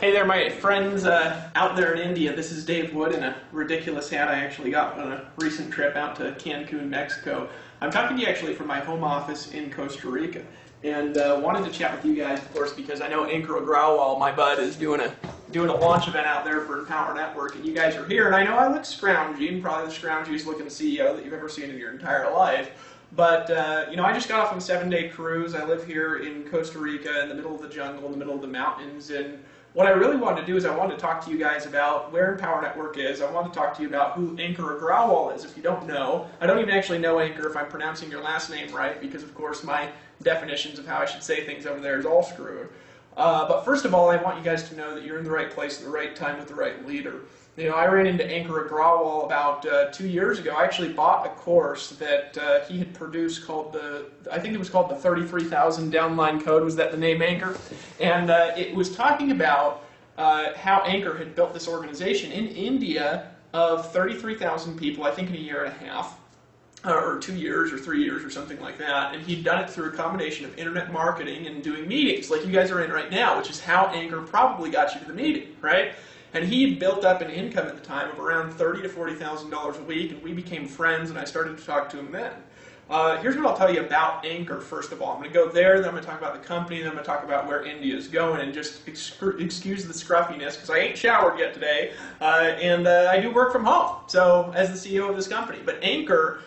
Hey there, my friends out there in India. This is Dave Wood in a ridiculous hat I actually got on a recent trip out to Cancun, Mexico. I'm talking to you actually from my home office in Costa Rica, and wanted to chat with you guys, of course, because I know Ankur Agrawal, my bud, is doing a launch event out there for Empower Network, and you guys are here. And I know I look scroungy, and probably the scroungiest looking CEO that you've ever seen in your entire life. But, you know, I just got off on a 7-day cruise. I live here in Costa Rica in the middle of the jungle, in the middle of the mountains, and what I really wanted to do is I wanted to talk to you guys about where Empower Network is. I wanted to talk to you about who Ankur Agrawal is, if you don't know. I don't even actually know, Ankur, if I'm pronouncing your last name right, because, of course, my definitions of how I should say things over there is all screwed. But first of all, I want you guys to know that you're in the right place at the right time with the right leader. You know, I ran into Ankur Agrawal about 2 years ago. I actually bought a course that he had produced called I think it was called the 33,000 Downline Code. Was that the name, Ankur? And it was talking about how Ankur had built this organization in India of 33,000 people, I think in a year and a half, or 2 years or 3 years or something like that. And he'd done it through a combination of internet marketing and doing meetings like you guys are in right now, which is how Ankur probably got you to the meeting, right? And he had built up an income at the time of around $30,000 to $40,000 a week, and we became friends, and I started to talk to him then. Here's what I'll tell you about Ankur, first of all. I'm going to go there, then I'm going to talk about the company, then I'm going to talk about where India is going, and just excuse the scruffiness, because I ain't showered yet today, and I do work from home, so as the CEO of this company. But Ankur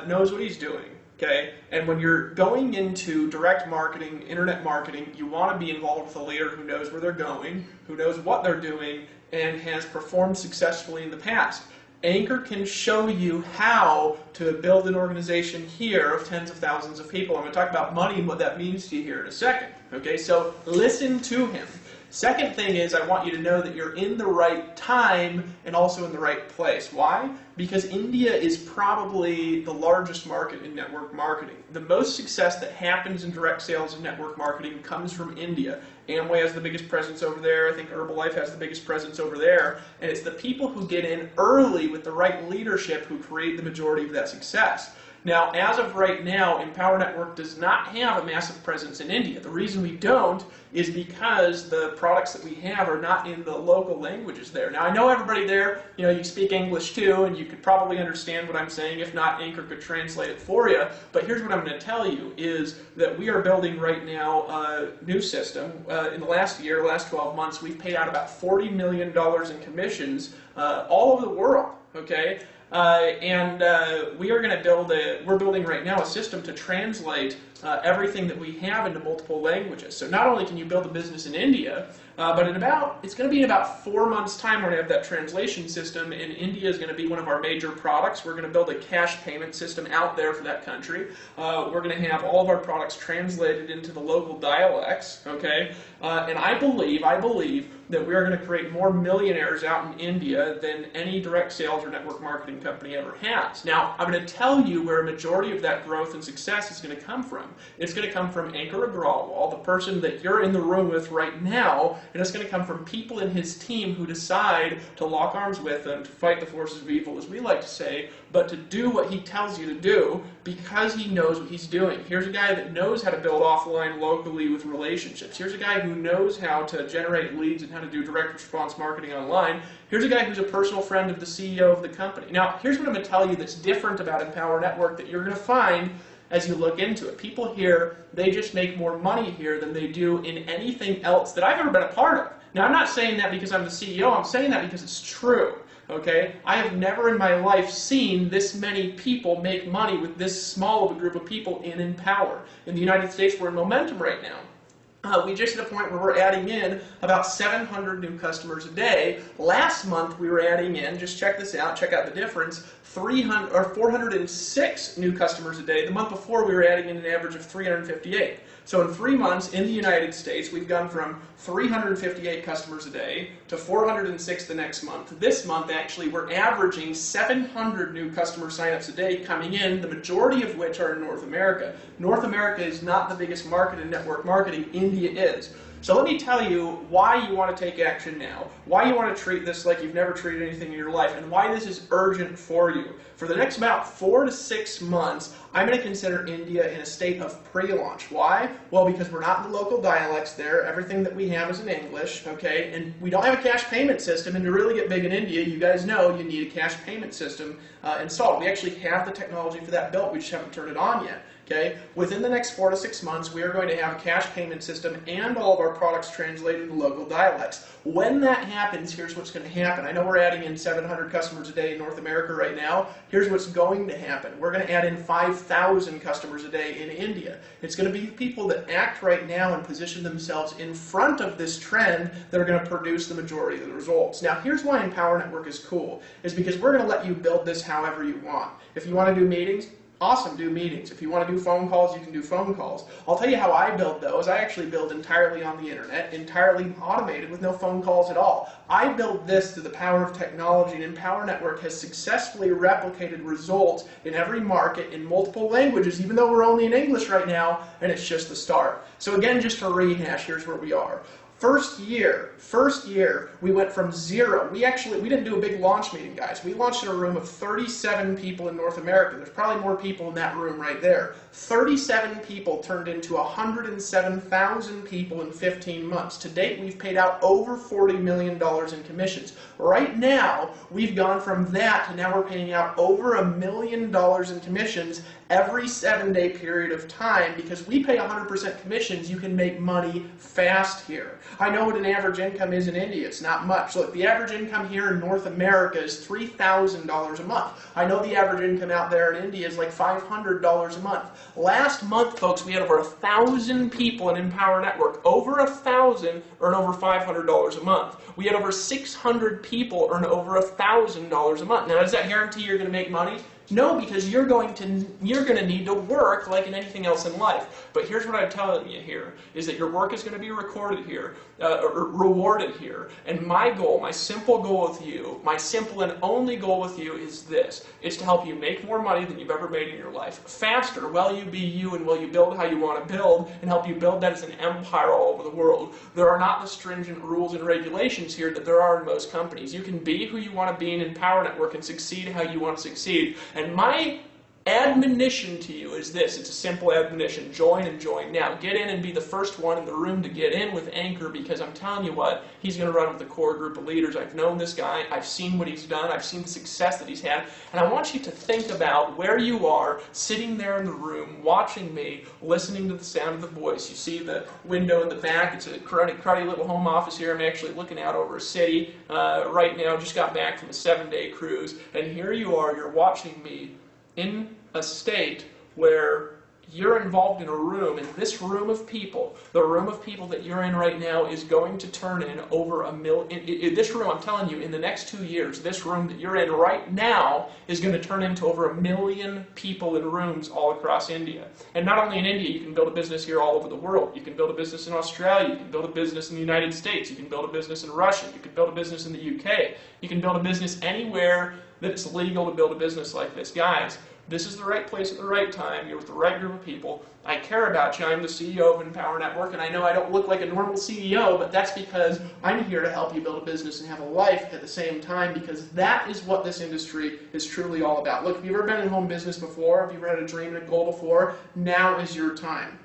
knows what he's doing. Okay, and when you're going into direct marketing, internet marketing, you want to be involved with a leader who knows where they're going, who knows what they're doing, and has performed successfully in the past. Ankur can show you how to build an organization here of tens of thousands of people. I'm going to talk about money and what that means to you here in a second. Okay, so listen to him. Second thing is, I want you to know that you're in the right time and also in the right place. Why? Because India is probably the largest market in network marketing. The most success that happens in direct sales and network marketing comes from India. Amway has the biggest presence over there. I think Herbalife has the biggest presence over there. And it's the people who get in early with the right leadership who create the majority of that success. Now, as of right now, Empower Network does not have a massive presence in India. The reason we don't is because the products that we have are not in the local languages there. Now, I know everybody there, you know, you speak English too, and you could probably understand what I'm saying. If not, Ankur could translate it for you. But here's what I'm going to tell you, is that we are building right now a new system. In the last 12 months, we've paid out about $40 million in commissions all over the world, okay? We are going to build we're building right now a system to translate everything that we have into multiple languages. So not only can you build a business in India, but it's going to be in about 4 months' time we're going to have that translation system, and India is going to be one of our major products. We're going to build a cash payment system out there for that country. We're going to have all of our products translated into the local dialects, okay? And I believe that we are going to create more millionaires out in India than any direct sales or network marketing company ever has. Now, I'm going to tell you where a majority of that growth and success is going to come from. It's going to come from Ankur Agrawal, the person that you're in the room with right now, and it's going to come from people in his team who decide to lock arms with him, to fight the forces of evil, as we like to say, but to do what he tells you to do because he knows what he's doing. Here's a guy that knows how to build offline locally with relationships. Here's a guy who knows how to generate leads and how to do direct response marketing online. Here's a guy who's a personal friend of the CEO of the company. Now, here's what I'm going to tell you that's different about Empower Network that you're going to find as you look into it. People here, they just make more money here than they do in anything else that I've ever been a part of. Now, I'm not saying that because I'm the CEO. I'm saying that because it's true. Okay? I have never in my life seen this many people make money with this small of a group of people in Empower. In the United States, we're in momentum right now. We just hit a point where we're adding in about 700 new customers a day. Last month we were adding in, just check this out, check out the difference, 406 new customers a day. The month before we were adding in an average of 358. So in 3 months in the United States, we've gone from 358 customers a day to 406 the next month. This month, actually, we're averaging 700 new customer signups a day coming in, the majority of which are in North America. North America is not the biggest market in network marketing. India is. So let me tell you why you want to take action now, why you want to treat this like you've never treated anything in your life, and why this is urgent for you. For the next about 4 to 6 months, I'm going to consider India in a state of pre-launch. Why? Well, because we're not in the local dialects there. Everything that we have is in English, okay? And we don't have a cash payment system, and to really get big in India, you guys know you need a cash payment system installed. We actually have the technology for that built, we just haven't turned it on yet. Okay? Within the next 4 to 6 months, we are going to have a cash payment system and all of our products translated into local dialects. When that happens, here's what's going to happen. I know we're adding in 700 customers a day in North America right now. Here's what's going to happen. We're going to add in 5,000 customers a day in India. It's going to be people that act right now and position themselves in front of this trend that are going to produce the majority of the results. Now, here's why Empower Network is cool, is because we're going to let you build this however you want. If you want to do meetings, awesome, do meetings. If you want to do phone calls, you can do phone calls. I'll tell you how I build those. I actually build entirely on the internet, entirely automated with no phone calls at all. I build this through the power of technology, and Empower Network has successfully replicated results in every market in multiple languages, even though we're only in English right now, and it's just the start. So again, just to rehash, here's where we are. First year, we went from 0. We didn't do a big launch meeting, guys. We launched in a room of 37 people in North America. There's probably more people in that room right there. 37 people turned into 107,000 people in 15 months. To date, we've paid out over $40 million in commissions. Right now, we've gone from that to now we're paying out over $1 million in commissions every 7-day period of time. Because we pay 100% commissions, you can make money fast here. I know what an average income is in India. It's not much. Look, the average income here in North America is $3,000 a month. I know the average income out there in India is like $500 a month. Last month, folks, we had over 1,000 people in Empower Network. Over 1,000 earn over $500 a month. We had over 600 people earn over $1,000 a month. Now, does that guarantee you're going to make money? No, because you're going to need to work like in anything else in life. But here's what I'm telling you here, is that your work is going to be recorded here, or rewarded here. And my goal, my simple goal with you, my simple and only goal with you is this. It's to help you make more money than you've ever made in your life. Faster, while you be you and while you build how you want to build, and help you build that as an empire all over the world. There are not the stringent rules and regulations here that there are in most companies. You can be who you want to be in Empower Network and succeed how you want to succeed. And my admonition to you is this. It's a simple admonition. Join and join now. Get in and be the first one in the room to get in with Anchor, because I'm telling you what, he's going to run with a core group of leaders. I've known this guy. I've seen what he's done. I've seen the success that he's had. And I want you to think about where you are, sitting there in the room, watching me, listening to the sound of the voice. You see the window in the back. It's a cruddy little home office here. I'm actually looking out over a city right now. Just got back from a 7-day cruise. And here you are. You're watching me in a state where you're involved in a room, and this room of people, the room of people that you're in right now, is going to turn in over $1 million. This room, I'm telling you, in the next 2 years, this room that you're in right now is going to turn into over 1 million people in rooms all across India. And not only in India, you can build a business here all over the world. You can build a business in Australia. You can build a business in the United States. You can build a business in Russia. You can build a business in the UK. You can build a business anywhere that it's legal to build a business like this. Guys, this is the right place at the right time. You're with the right group of people. I care about you. I'm the CEO of Empower Network, and I know I don't look like a normal CEO, but that's because I'm here to help you build a business and have a life at the same time, because that is what this industry is truly all about. Look, if you've ever been in home business before, if you've ever had a dream and a goal before, now is your time.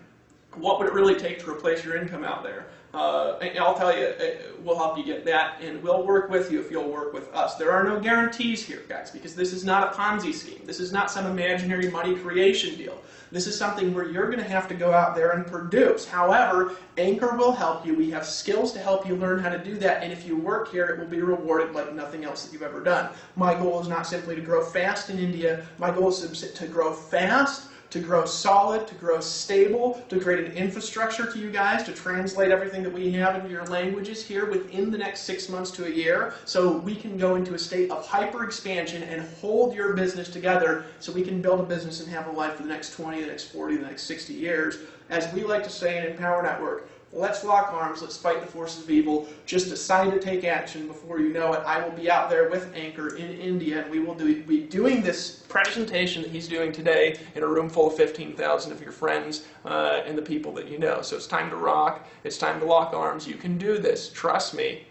What would it really take to replace your income out there? I'll tell you, we'll help you get that, and we'll work with you if you'll work with us. There are no guarantees here, guys, because this is not a Ponzi scheme. This is not some imaginary money creation deal. This is something where you're going to have to go out there and produce. However, Anchor will help you. We have skills to help you learn how to do that, and if you work here, it will be rewarded like nothing else that you've ever done. My goal is not simply to grow fast in India. My goal is to grow fast, to grow solid, to grow stable, to create an infrastructure to you guys, to translate everything that we have into your languages here within the next 6 months to a year, so we can go into a state of hyper expansion and hold your business together so we can build a business and have a life for the next 20, the next 40, the next 60 years. As we like to say in Empower Network, Let's lock arms. Let's fight the forces of evil. Just decide to take action. Before you know it, I will be out there with Anchor in India, and we will be doing this presentation that he's doing today in a room full of 15,000 of your friends and the people that you know. So it's time to rock. It's time to lock arms. You can do this. Trust me.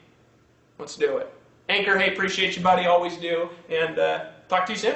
Let's do it. Anchor, hey, appreciate you, buddy. Always do. And talk to you soon.